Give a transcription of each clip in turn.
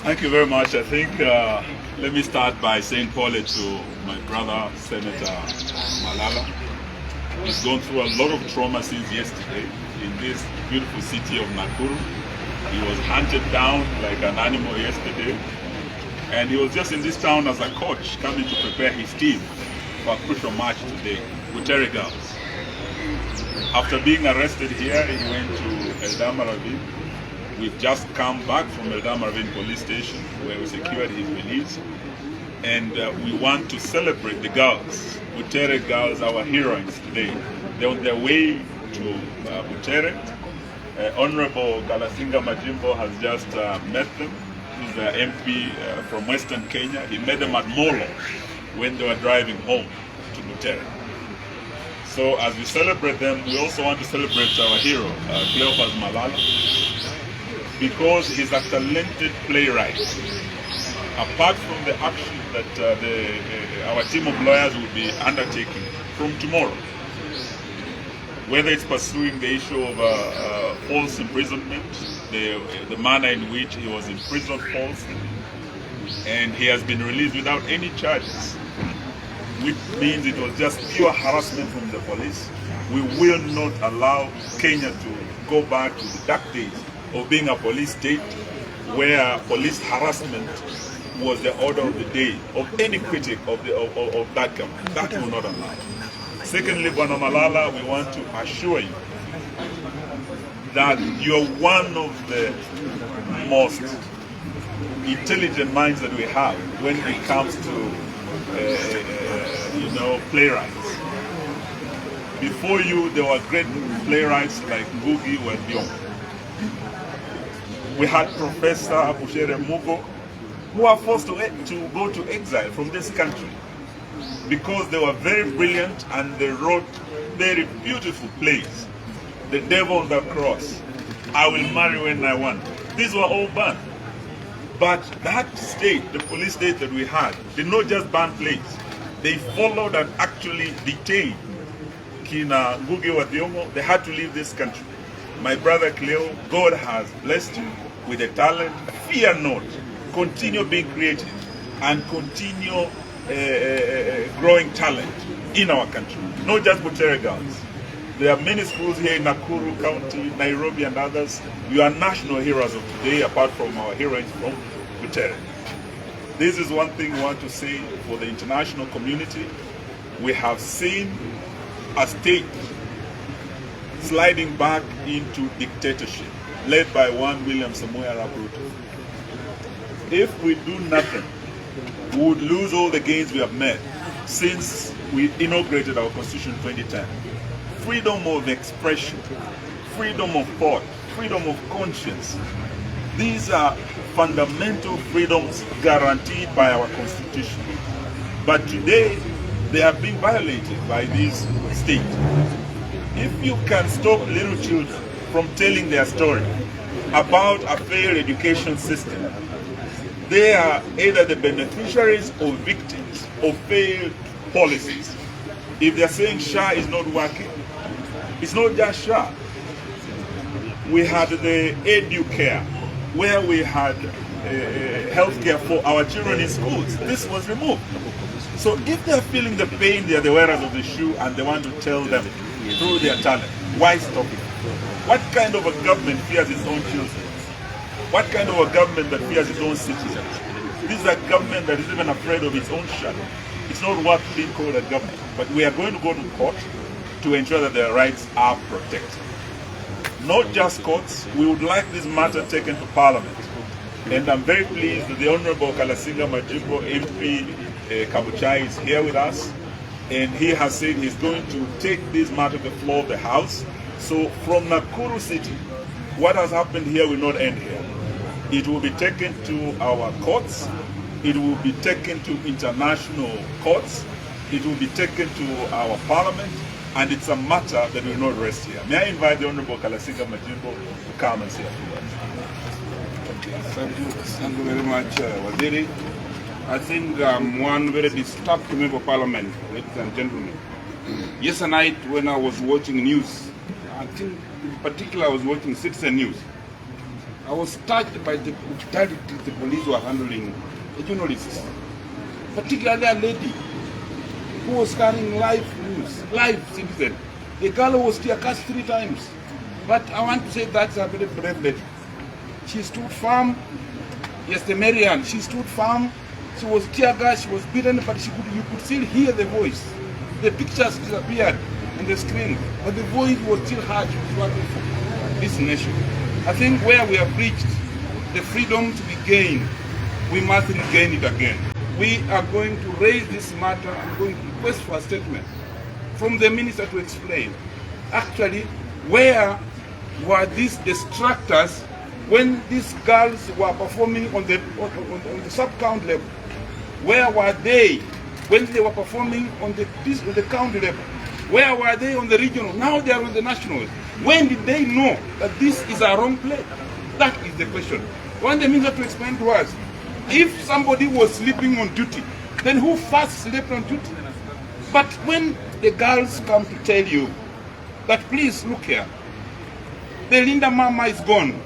Thank you very much. I think let me start by saying Paul to my brother, Senator Malala. He's gone through a lot of trauma since yesterday in this beautiful city of Nakuru. He was hunted down like an animal yesterday, and he was just in this town as a coach coming to prepare his team for a crucial match today, Butere girls. After being arrested here, he went to Eldama Ravine. We've just come back from Eldama Ravine police station where we secured his release, and we want to celebrate the girls, Butere girls, our heroines today. They're on their way to Butere. Honorable Kalasinga Majimbo has just met them. He's the MP from Western Kenya. He met them at Molo when they were driving home to Butere. So as we celebrate them, we also want to celebrate our hero, Cleophas Malala, because he's a talented playwright. Apart from the action that our team of lawyers will be undertaking from tomorrow, whether it's pursuing the issue of false imprisonment, the manner in which he was imprisoned falsely, and he has been released without any charges, which means it was just pure harassment from the police. We will not allow Kenya to go back to the dark days of being a police state where police harassment was the order of the day of any critic of that government. That will not allow. Secondly, Bwana Malala, we want to assure you that you're one of the most intelligent minds that we have when it comes to playwrights. Before you, there were great playwrights like Ngugi wa Thiong'o. We had Professor Butere who were forced to go to exile from this country because they were very brilliant and they wrote very beautiful plays. The Devil on the Cross, I Will Marry When I Want. These were all banned. But that state, the police state that we had, did not just ban plays. They followed and actually detained Kina Ngugi wa Thiong'o. They had to leave this country. My brother Cleo, God has blessed you with a talent. Fear not. Continue being creative and continue growing talent in our country. Not just Butere girls. There are many schools here in Nakuru County, Nairobi and others. You are national heroes of today apart from our heroines from Butere. This is one thing we want to say for the international community. We have seen a state sliding back into dictatorship led by one William Samoei Arap Ruto. If we do nothing, we would lose all the gains we have made since we inaugurated our constitution in 2010. Freedom of expression, freedom of thought, freedom of conscience. These are fundamental freedoms guaranteed by our constitution. But today, they are being violated by this state. If you can stop little children from telling their story about a fair education system, they are either the beneficiaries or victims of failed policies. If they're saying SHA is not working, it's not just SHA. We had the EduCare, where we had healthcare for our children in schools. This was removed. So if they're feeling the pain, they're the wearers of the shoe, and they want to tell them through their talent, why stop it? What kind of a government fears its own children? What kind of a government that fears its own citizens? This is a government that is even afraid of its own shadow. It's not worth being called a government. But we are going to go to court to ensure that their rights are protected. Not just courts, we would like this matter taken to Parliament. And I'm very pleased that the Honorable Kalasinga Majimbo MP Kabuchai is here with us. And he has said he's going to take this matter to the floor of the House. So from Nakuru City, what has happened here will not end here. It will be taken to our courts. It will be taken to international courts. It will be taken to our Parliament. And it's a matter that will not rest here. May I invite the Honorable Kalasinga Majimbo to come and say a few words. Thank you very much, Waziri. I think one very disturbed member of Parliament, ladies and gentlemen. Yesterday night when I was watching news, I think in particular I was watching Citizen News. I was touched by the brutality the police were handling the journalists, particularly a lady who was carrying live news, live citizen. The girl was tear gassed 3 times. But I want to say that's a very brave lady. She stood firm. Yes, the Marian, she stood firm. She was tear gassed, she was beaten, but you could still hear the voice. The pictures disappeared on the screen, but the voice was still heard. She was working for this nation. I think where we have reached the freedom to be gained, we must regain it again. We are going to raise this matter. I'm going to request for a statement from the minister to explain actually where were these distractors when these girls were performing on the sub-count level. Where were they when they were performing on the county level? Where were they on the regional? Now they are on the national. When did they know that this is a wrong play? That is the question. I want the minister to explain to us. If somebody was sleeping on duty, then who first slept on duty? But when the girls come to tell you that, please look here, the Linda Mama is gone.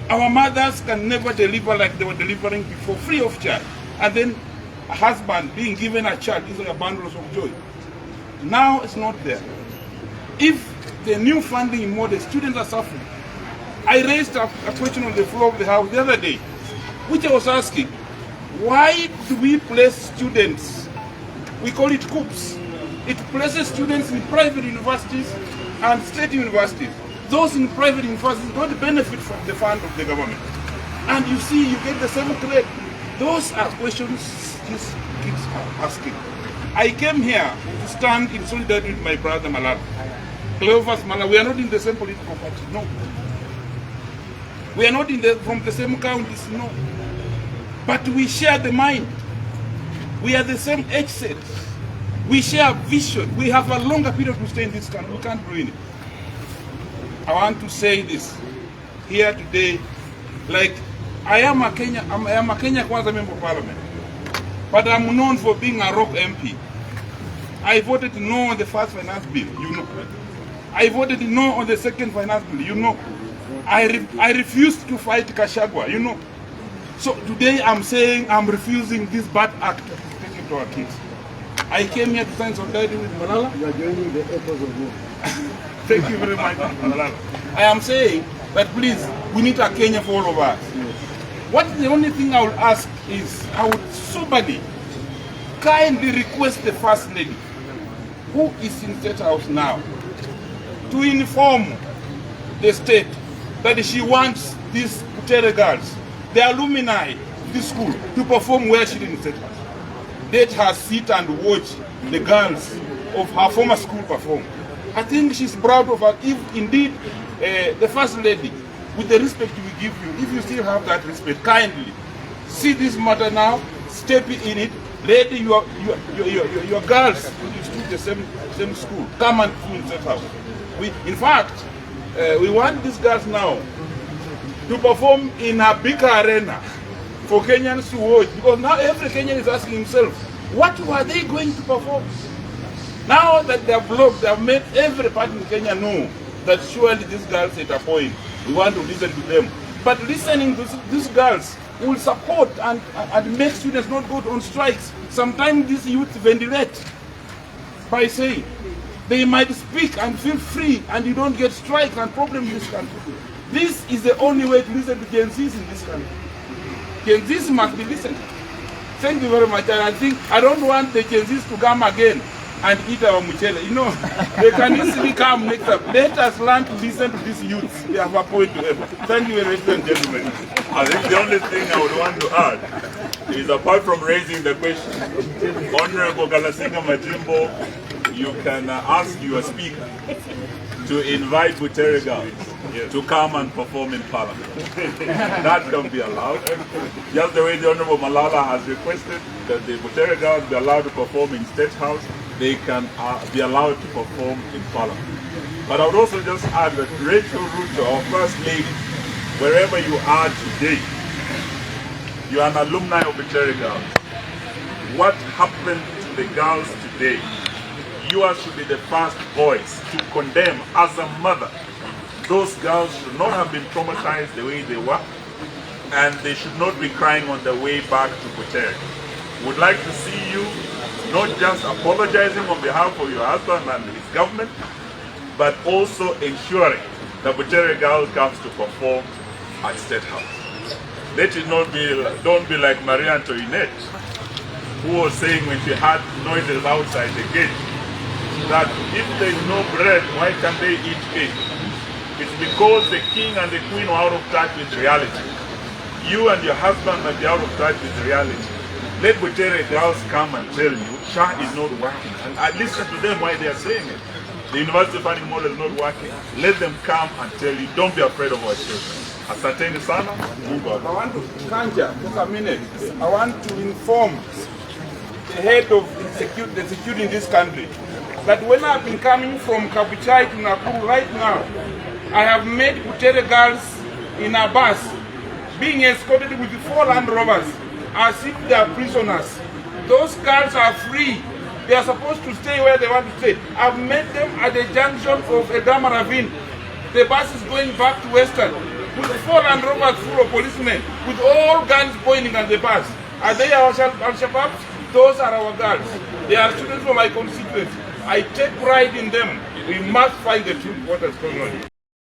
Our mothers can never deliver like they were delivering before, free of charge. And then a husband being given a child, these are bundles of joy. Now it's not there. If the new funding in more, the students are suffering. I raised a question on the floor of the House the other day, which I was asking, why do we place students, we call it COOPs, it places students in private universities and state universities. Those in private universities don't benefit from the fund of the government. And you see, you get the same grade. Those are questions these kids are asking. I came here to stand in solidarity with my brother Malala. Cleophas Malala, we are not in the same political party, no. We are not from the same counties, no. But we share the mind. We are the same age set. We share a vision. We have a longer period to stay in this country. We can't ruin it. I want to say this here today, like I am a Kenya Kwanza member of parliament, but I'm known for being a rock MP. I voted no on the first finance bill, you know. I voted no on the second finance bill, you know. I refused to fight Kashagwa, you know. So today I'm saying I'm refusing this bad act to take it to our kids. I came here to sign solidarity with Malala. You are joining the echoes of war. Thank you very much, Malala. I am saying that please, we need a Kenya for all of us. Yes. What the only thing I would ask is, I would soberly, kindly request the First Lady, who is in State House now, to inform the state that she wants these Butere girls, the alumni of this school, to perform where she didn't State House. Let her sit and watch the girls of her former school perform. I think she's proud of her. If indeed the First Lady, with the respect we give you, if you still have that respect, kindly see this matter now, step in it. Let your girls who used to the same school come and do in State House. In fact, we want these girls now to perform in a bigger arena for Kenyans to watch, because now every Kenyan is asking himself, what were they going to perform? Now that they have blocked, they have made every party in Kenya know that surely these girls at a point, we want to listen to them. But listening to these girls will support and make students not go on strikes. Sometimes these youth ventilate by saying they might speak and feel free, and you don't get strikes and problems in this country. This is the only way to listen to Gen Zs in this country. Gen Zs must be listened. Thank you very much. And I think I don't want the Gen Zs to come again and eat our Butere. You know, they can easily come next up. Let us learn to listen to these youths. They have a point to them. Thank you, ladies and gentlemen. I think the only thing I would want to add is, apart from raising the question, Honorable Galasinga Majimbo, you can ask your speaker to invite Butere girls to come and perform in Parliament. That can be allowed. Just the way the Honorable Malala has requested that the Butere girls be allowed to perform in State House, they can be allowed to perform in Parliament. But I would also just add that Rachel Ruto, our First Lady, wherever you are today, you are an alumni of Butere girls. What happened to the girls today? You should be the first voice to condemn, as a mother, Those girls should not have been traumatized the way they were, and they should not be crying on their way back to Butere. Would like to see you not just apologizing on behalf of your husband and his government, but also ensuring that Butere girl comes to perform at State House. Let it not be, don't be like Marie Antoinette, who was saying when she had noises outside the gate, that if there is no bread, why can't they eat cake? It's because the king and the queen are out of touch with reality. You and your husband might be out of touch with reality. Let Butere girls come and tell you, SHA is not working. And I listen to them why they are saying it. The university funding model is not working. Let them come and tell you, don't be afraid of our children. Asanteni sana. I want to, Kanja, just a minute. I want to inform the head of the security in this country that when I've been coming from Kabuchai to Nakuru right now, I have met Butere girls in a bus being escorted with 4 Land Rovers as if they are prisoners. Those girls are free. They are supposed to stay where they want to stay. I've met them at the junction of Edama Ravine. The bus is going back to Western with 4 Land Rovers full of policemen with all guns pointing at the bus. Are they our Al-Shabaab? Those are our girls. They are students from my constituency. I take pride in them. We must find the truth what is going on.